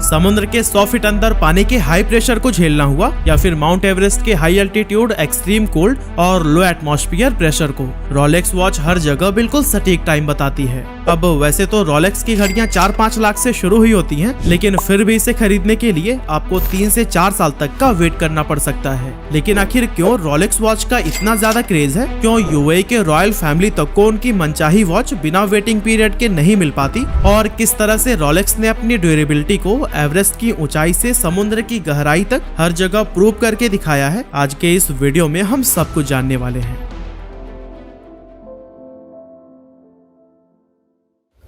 समुद्र के 100 फीट अंदर पानी के हाई प्रेशर को झेलना हुआ, या फिर माउंट एवरेस्ट के हाई एल्टीट्यूड, एक्सट्रीम कोल्ड और लो एटमॉस्फेयर प्रेशर को, रोलेक्स वॉच हर जगह बिल्कुल सटीक टाइम बताती है। अब वैसे तो रोलेक्स की घड़ियां 4-5 लाख से शुरू हुई होती हैं, लेकिन फिर भी इसे खरीदने के लिए आपको 3 से 4 साल तक का वेट करना पड़ सकता है। लेकिन आखिर क्यों रोलेक्स वॉच का इतना ज्यादा क्रेज है? क्यों यूएई के रॉयल फैमिली तक को उनकी मनचाही वॉच बिना वेटिंग पीरियड के नहीं मिल पाती? और किस तरह से रोलेक्स ने अपनी ड्यूरेबिलिटी को एवरेस्ट की ऊंचाई से समुद्र की गहराई तक हर जगह प्रूव करके दिखाया है, आज के इस वीडियो में हम सब कुछ जानने वाले हैं।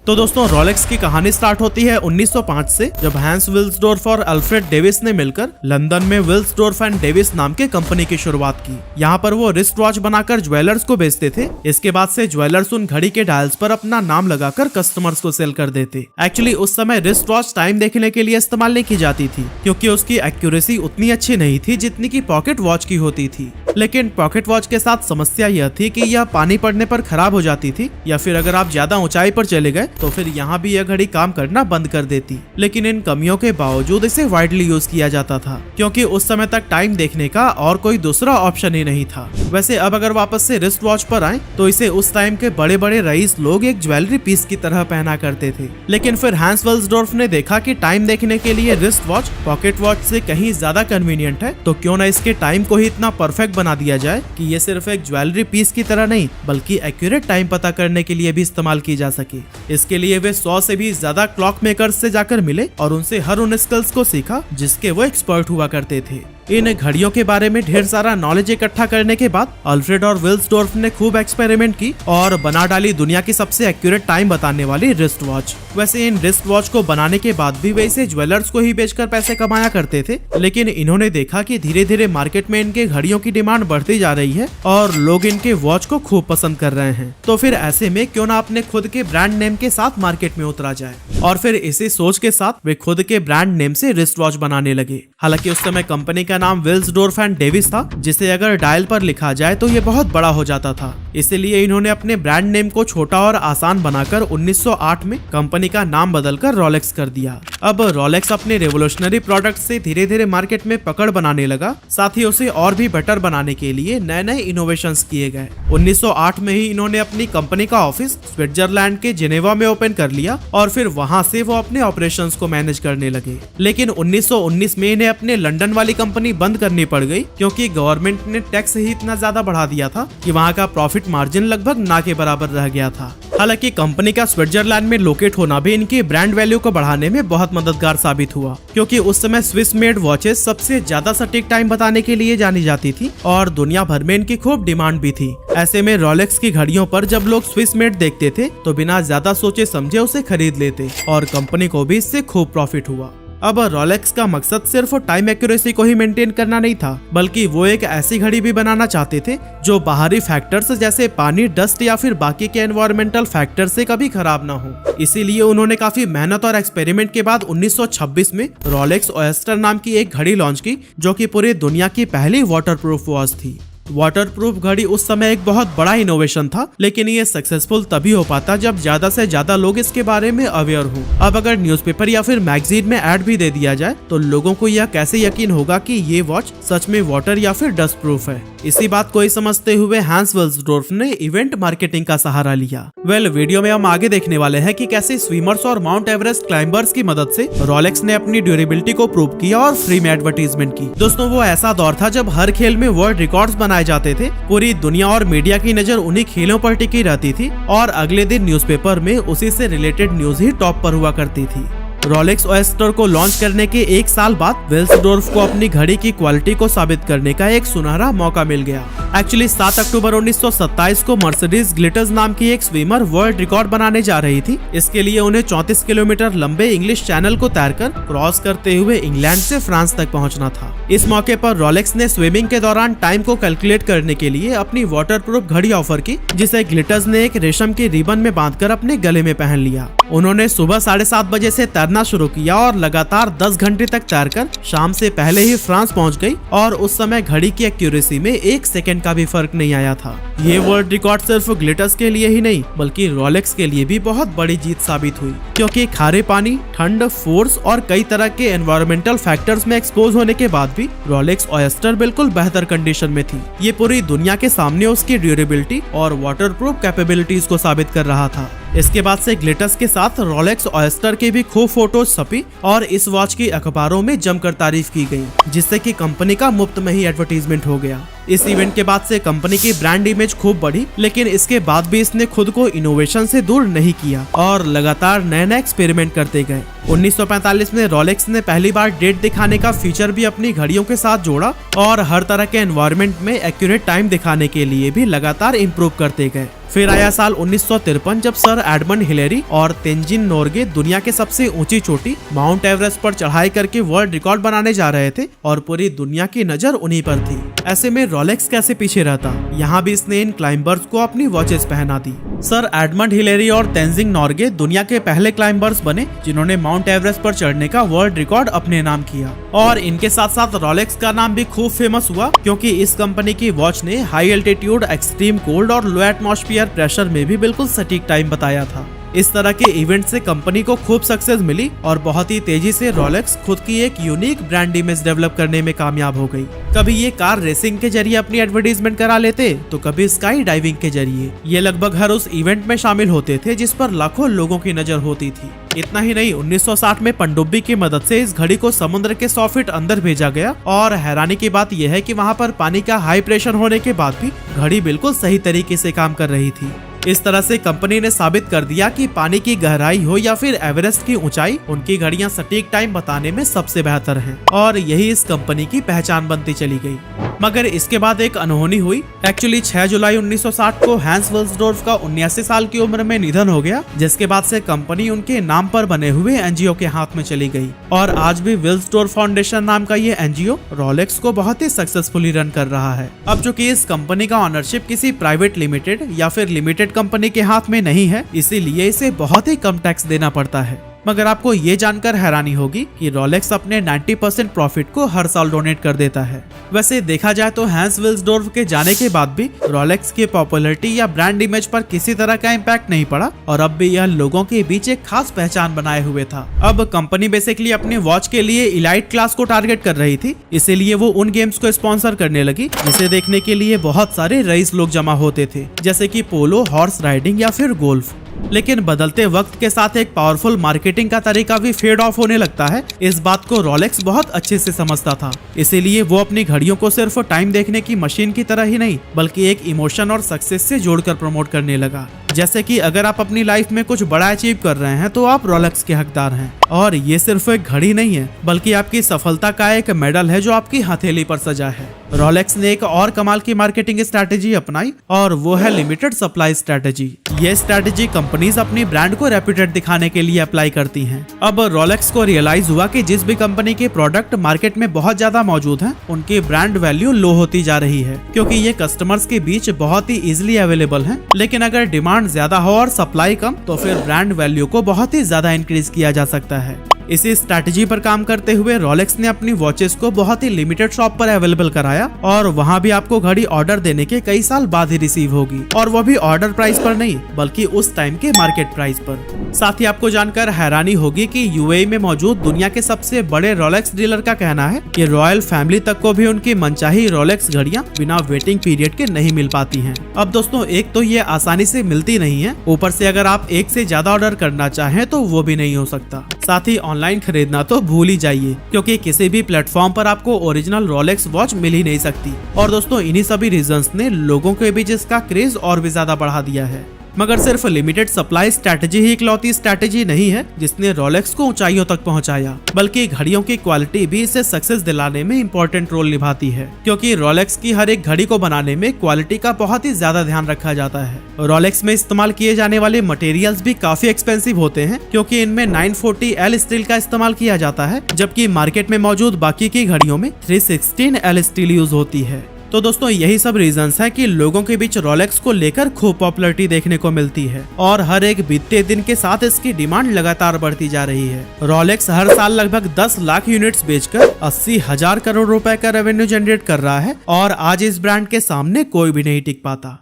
तो दोस्तों, रोलेक्स की कहानी स्टार्ट होती है 1905 से, जब हैंस विल्सडोर्फ और अल्फ्रेड डेविस ने मिलकर लंदन में विल्सडोर्फ एंड डेविस नाम के कंपनी की शुरुआत की। यहाँ पर वो रिस्ट वॉच बनाकर ज्वेलर्स को बेचते थे। इसके बाद से ज्वेलर्स उन घड़ी के डायल्स पर अपना नाम लगाकर कस्टमर्स को सेल कर देते। एक्चुअली उस समय रिस्ट वॉच टाइम देखने के लिए इस्तेमाल नहीं की जाती थी, क्योंकि उसकी एक्यूरेसी उतनी अच्छी नहीं थी जितनी की पॉकेट वॉच की होती थी। लेकिन पॉकेट वॉच के साथ समस्या यह थी कि यह पानी पड़ने पर खराब हो जाती थी, या फिर अगर आप ज्यादा ऊंचाई पर चले गए तो फिर यहाँ भी यह घड़ी काम करना बंद कर देती। लेकिन इन कमियों के बावजूद इसे वाइडली यूज किया जाता था, क्योंकि उस समय तक टाइम देखने का और कोई दूसरा ऑप्शन ही नहीं था। वैसे अब अगर वापस से रिस्ट वॉच पर आए तो इसे उस टाइम के बड़े बड़े रईस लोग एक ज्वेलरी पीस की तरह पहना करते थे। लेकिन फिर हैंस विल्सडोर्फ ने देखा कि टाइम देखने के लिए रिस्ट वॉच पॉकेट वॉच से कहीं ज्यादा कन्वीनियंट है, तो क्यों ना इसके टाइम को ही इतना परफेक्ट बना दिया जाए कि ये सिर्फ एक ज्वेलरी पीस की तरह नहीं बल्कि एक्यूरेट टाइम पता करने के लिए भी इस्तेमाल की जा सके। इसके लिए वे 100 से भी ज्यादा क्लॉक मेकर्स से जाकर मिले और उनसे हर उन स्किल्स को सीखा जिसके वो एक्सपर्ट हुआ करते थे। इन घड़ियों के बारे में ढेर सारा नॉलेज इकट्ठा करने के बाद अल्फ्रेड और विल्सडोर्फ ने खूब एक्सपेरिमेंट की और बना डाली दुनिया की सबसे एक्यूरेट टाइम बताने वाली रिस्ट वॉच। वैसे इन रिस्ट वॉच को बनाने के बाद भी वे इसे ज्वेलर्स को ही बेचकर पैसे कमाया करते थे, लेकिन इन्होंने देखा कि धीरे धीरे मार्केट में इनके घड़ियों की डिमांड बढ़ती जा रही है और लोग इनके वॉच को खूब पसंद कर रहे हैं। तो फिर ऐसे में क्यों ना अपने खुद के ब्रांड नेम के साथ मार्केट में उतरा जाए, और फिर इसी सोच के साथ वे खुद के ब्रांड नेम से रिस्ट वॉच बनाने लगे। हालांकि उस समय कंपनी का नाम विल्सडोर्फ एंड डेविस था, जिसे अगर डायल पर लिखा जाए तो ये बहुत बड़ा हो जाता था। इसलिए इन्होंने अपने ब्रांड नेम को छोटा और आसान बनाकर 1908 में कंपनी का नाम बदलकर रोलेक्स कर दिया। अब रोलेक्स अपने रेवोल्यूशनरी प्रोडक्ट से धीरे धीरे मार्केट में पकड़ बनाने लगा, साथ ही उसे और भी बेटर बनाने के लिए नए नए इनोवेशंस किए गए। 1908 में ही इन्होंने अपनी कंपनी का ऑफिस स्विट्जरलैंड के जिनेवा में ओपन कर लिया और फिर वहां से वो अपने ऑपरेशंस को मैनेज करने लगे। लेकिन 1919 में इन्हें अपने लंदन वाली कंपनी बंद करनी पड़ गई, क्योंकि गवर्नमेंट ने टैक्स ही इतना ज्यादा बढ़ा दिया था कि वहां का प्रॉफिट मार्जिन लगभग ना के बराबर रह गया था। हालांकि कंपनी का स्विट्जरलैंड में लोकेट होना भी इनकी ब्रांड वैल्यू को बढ़ाने में बहुत मददगार साबित हुआ, क्योंकि उस समय स्विस मेड वॉचेस सबसे ज्यादा सटीक टाइम बताने के लिए जानी जाती थी और दुनिया भर में इनकी खूब डिमांड भी थी। ऐसे में रोलेक्स की घड़ियों पर जब लोग स्विस मेड देखते थे तो बिना ज्यादा सोचे समझे उसे खरीद लेते और कंपनी को भी इससे खूब प्रॉफिट हुआ। अब रोलेक्स का मकसद सिर्फ टाइम एक्यूरेसी को ही मेंटेन करना नहीं था, बल्कि वो एक ऐसी घड़ी भी बनाना चाहते थे जो बाहरी फैक्टर्स जैसे पानी, डस्ट या फिर बाकी के एनवायरमेंटल फैक्टर से कभी खराब ना हो। इसीलिए उन्होंने काफी मेहनत और एक्सपेरिमेंट के बाद 1926 में रोलेक्स ओएस्टर नाम की एक घड़ी लॉन्च की, जो कि पूरी दुनिया की पहली वाटरप्रूफ वॉच थी। वाटरप्रूफ घड़ी उस समय एक बहुत बड़ा इनोवेशन था, लेकिन ये सक्सेसफुल तभी हो पाता जब ज्यादा से ज्यादा लोग इसके बारे में अवेयर हो। अब अगर न्यूज़पेपर या फिर मैगजीन में ऐड भी दे दिया जाए तो लोगों को यह कैसे यकीन होगा कि ये वॉच सच में वाटर या फिर डस्ट प्रूफ है। इसी बात को ही समझते हुए हैंस विल्सडोर्फ ने इवेंट मार्केटिंग का सहारा लिया। वीडियो में हम आगे देखने वाले हैं कि कैसे स्विमर्स और माउंट एवरेस्ट क्लाइंबर्स की मदद से रोलेक्स ने अपनी ड्यूरेबिलिटी को प्रूव किया और फ्री में एडवर्टीजमेंट की। दोस्तों, वो ऐसा दौर था जब हर खेल में वर्ल्ड रिकॉर्ड्स बनाए जाते थे। पूरी दुनिया और मीडिया की नजर उन्हीं खेलों पर टिकी रहती थी और अगले दिन न्यूज़पेपर में उसी से रिलेटेड न्यूज ही टॉप पर हुआ करती थी। रोलेक्स ओएस्टर को लॉन्च करने के 1 साल बाद विल्सडोर्फ को अपनी घड़ी की क्वालिटी को साबित करने का एक सुनहरा मौका मिल गया। एक्चुअली 7 अक्टूबर 1927 को मर्सिडीज ग्लिटर्स नाम की एक स्विमर वर्ल्ड रिकॉर्ड बनाने जा रही थी। इसके लिए उन्हें 34 किलोमीटर लंबे इंग्लिश चैनल को तैरकर क्रॉस करते हुए इंग्लैंड से फ्रांस तक पहुंचना था। इस मौके पर रोलेक्स ने स्विमिंग के दौरान टाइम को कैलकुलेट करने के लिए अपनी वाटरप्रूफ घड़ी ऑफर की, जिसे ग्लिटर्स ने एक रेशम के रिबन में बांधकर अपने गले में पहन लिया। उन्होंने सुबह 7:30 बजे से तैरना शुरू किया और लगातार 10 घंटे तक तैरकर शाम से पहले ही फ्रांस पहुंच गई और उस समय घड़ी की एक्यूरेसी में 1 सेकंड का भी फर्क नहीं आया था। ये वर्ल्ड रिकॉर्ड सिर्फ ग्लिटर्स के लिए ही नहीं बल्कि रोलेक्स के लिए भी बहुत बड़ी जीत साबित हुई, क्योंकि खारे पानी, ठंड, फोर्स और कई तरह के एनवायरमेंटल फैक्टर्स में एक्सपोज होने के बाद भी रोलेक्स ऑयस्टर बिल्कुल बेहतर कंडीशन में थी। ये पूरी दुनिया के सामने उसकी ड्यूरेबिलिटी और वाटरप्रूफ कैपेबिलिटीज को साबित कर रहा था। इसके बाद से ग्लिटर्स के साथ रोलेक्स ऑयस्टर की भी खूब फोटोज छपी और इस वॉच की अखबारों में जमकर तारीफ की गई, जिससे कि कंपनी का मुफ्त में ही एडवर्टीजमेंट हो गया। इस इवेंट के बाद से कंपनी की ब्रांड इमेज खूब बढ़ी, लेकिन इसके बाद भी इसने खुद को इनोवेशन से दूर नहीं किया और लगातार नए नए एक्सपेरिमेंट करते गए। 1945 में रोलेक्स ने पहली बार डेट दिखाने का फीचर भी अपनी घड़ियों के साथ जोड़ा और हर तरह के एनवायरनमेंट में एक्यूरेट टाइम दिखाने के लिए भी लगातार इम्प्रूव करते गए। फिर आया साल 1953 जब सर एडमंड हिलेरी और तेंजिन नोर्गे दुनिया के सबसे ऊंची चोटी माउंट एवरेस्ट पर चढ़ाई करके वर्ल्ड रिकॉर्ड बनाने जा रहे थे और पूरी दुनिया की नजर उन्हीं पर थी। ऐसे में रोलेक्स कैसे पीछे रहता, यहाँ भी इसने इन क्लाइंबर्स को अपनी वॉचेस पहना दी। सर एडमंड हिलेरी और तेंजिन नोर्गे दुनिया के पहले क्लाइंबर्स बने जिन्होंने माउंट एवरेस्ट पर चढ़ने का वर्ल्ड रिकॉर्ड अपने नाम किया, और इनके साथ साथ रोलेक्स का नाम भी खूब फेमस हुआ, क्योंकि इस कंपनी की वॉच ने हाई एल्टीट्यूड, एक्सट्रीम कोल्ड और लो एटमॉस्फेयर प्रेशर में भी बिल्कुल सटीक टाइम बताया था। इस तरह के इवेंट से कंपनी को खूब सक्सेस मिली और बहुत ही तेजी से रोलेक्स खुद की एक यूनिक ब्रांड इमेज डेवलप करने में कामयाब हो गई। कभी ये कार रेसिंग के जरिए अपनी एडवर्टीजमेंट करा लेते तो कभी स्काई डाइविंग के जरिए। ये लगभग हर उस इवेंट में शामिल होते थे जिस पर लाखों लोगों की नजर होती थी। इतना ही नहीं, 1960 में पनडुब्बी की मदद से इस घड़ी को समुद्र के 100 फीट अंदर भेजा गया और हैरानी की बात यह है कि वहाँ पर पानी का हाई प्रेशर होने के बाद भी घड़ी बिल्कुल सही तरीके से काम कर रही थी। इस तरह से कंपनी ने साबित कर दिया कि पानी की गहराई हो या फिर एवरेस्ट की ऊंचाई, उनकी घड़ियां सटीक टाइम बताने में सबसे बेहतर हैं और यही इस कंपनी की पहचान बनती चली गई। मगर इसके बाद एक अनहोनी हुई। एक्चुअली 6 जुलाई 1960 को हैंस विल्सडोर्फ का 79 साल की उम्र में निधन हो गया, जिसके बाद से कंपनी उनके नाम पर बने हुए एनजीओ के हाथ में चली गई और आज भी विल्सडोर्फ फाउंडेशन नाम का ये एनजीओ रोलेक्स को बहुत ही सक्सेसफुली रन कर रहा है। अब जो कि इस कंपनी का ऑनरशिप किसी प्राइवेट लिमिटेड या फिर लिमिटेड कंपनी के हाथ में नहीं है, इसीलिए इसे बहुत ही कम टैक्स देना पड़ता है। मगर आपको ये जानकर हैरानी होगी कि रोलेक्स अपने 90% प्रॉफिट को हर साल डोनेट कर देता है। वैसे देखा जाए तो हैंस विल्सडोर्फ के जाने के बाद भी रोलेक्स की पॉपुलैरिटी या ब्रांड इमेज पर किसी तरह का इम्पैक्ट नहीं पड़ा और अब भी यह लोगों के बीच एक खास पहचान बनाए हुए था। अब कंपनी बेसिकली अपनी वॉच के लिए इलाइट क्लास को टारगेट कर रही थी, इसीलिए वो उन गेम्स को स्पॉन्सर करने लगी जिसे देखने के लिए बहुत सारे रईस लोग जमा होते थे, जैसे कि पोलो, हॉर्स राइडिंग या फिर गोल्फ। लेकिन बदलते वक्त के साथ एक पावरफुल मार्केटिंग का तरीका भी फेड ऑफ होने लगता है। इस बात को रोलेक्स बहुत अच्छे से समझता था, इसीलिए वो अपनी घड़ियों को सिर्फ टाइम देखने की मशीन की तरह ही नहीं बल्कि एक इमोशन और सक्सेस से जोड़कर प्रमोट करने लगा। जैसे कि अगर आप अपनी लाइफ में कुछ बड़ा अचीव कर रहे हैं तो आप रोलेक्स के हकदार हैं, और ये सिर्फ एक घड़ी नहीं है बल्कि आपकी सफलता का एक मेडल है जो आपकी हथेली पर सजा है। रोलेक्स ने एक और कमाल की मार्केटिंग स्ट्रैटेजी अपनाई और वो है लिमिटेड सप्लाई स्ट्रैटेजी। ये स्ट्रैटेजी कंपनीज अपनी ब्रांड को रेप्यूटेड दिखाने के लिए अप्लाई करती हैं। अब रोलेक्स को रियलाइज हुआ कि जिस भी कंपनी के प्रोडक्ट मार्केट में बहुत ज्यादा मौजूद हैं, उनकी ब्रांड वैल्यू लो होती जा रही है, क्योंकि ये कस्टमर्स के बीच बहुत ही इजिली अवेलेबल हैं। लेकिन अगर डिमांड ज्यादा हो और सप्लाई कम तो फिर ब्रांड वैल्यू को बहुत ही ज्यादा इंक्रीज किया जा सकता है। इसी स्ट्रैटेजी पर काम करते हुए रोलेक्स ने अपनी वॉचेस को बहुत ही लिमिटेड शॉप पर अवेलेबल कराया और वहां भी आपको घड़ी ऑर्डर देने के कई साल बाद ही रिसीव होगी, और वो भी ऑर्डर प्राइस पर नहीं बल्कि उस टाइम के मार्केट प्राइस पर। साथ ही आपको जानकर हैरानी होगी कि यूएई में मौजूद दुनिया के सबसे बड़े रोलेक्स डीलर का कहना है कि रॉयल फैमिली तक को भी उनकी मनचाही रोलेक्स घड़ियां बिना वेटिंग पीरियड के नहीं मिल पाती हैं। अब दोस्तों, एक तो ये आसानी से मिलती नहीं है, ऊपर से अगर आप एक से ज्यादा ऑर्डर करना चाहें तो वो भी नहीं हो सकता। साथ ही ऑनलाइन खरीदना तो भूल ही जाइए, क्योंकि किसी भी प्लेटफॉर्म पर आपको ओरिजिनल रोलेक्स वॉच मिल ही नहीं सकती। और दोस्तों, इन्हीं सभी रीजंस ने लोगों के बीच इसका क्रेज और भी ज्यादा बढ़ा दिया है। मगर सिर्फ लिमिटेड सप्लाई स्ट्रैटेजी ही इकलौती स्ट्रैटेजी नहीं है जिसने रोलेक्स को ऊंचाइयों तक पहुंचाया, बल्कि घड़ियों की क्वालिटी भी इसे सक्सेस दिलाने में इम्पोर्टेंट रोल निभाती है, क्योंकि रोलेक्स की हर एक घड़ी को बनाने में क्वालिटी का बहुत ही ज्यादा ध्यान रखा जाता है। रोलेक्स में इस्तेमाल किए जाने वाले मटेरियल्स भी काफी एक्सपेंसिव होते हैं, क्योंकि इनमें 940L स्टील का इस्तेमाल किया जाता है, जबकि मार्केट में मौजूद बाकी की घड़ियों में 316L स्टील यूज होती है। तो दोस्तों यही सब रीजंस है कि लोगों के बीच रोलेक्स को लेकर खूब पॉपुलैरिटी देखने को मिलती है और हर एक बीतते दिन के साथ इसकी डिमांड लगातार बढ़ती जा रही है। रोलेक्स हर साल लगभग 10 लाख यूनिट्स बेचकर 80,000 करोड़ रुपए का रेवेन्यू जनरेट कर रहा है और आज इस ब्रांड के सामने कोई भी नहीं टिक पाता।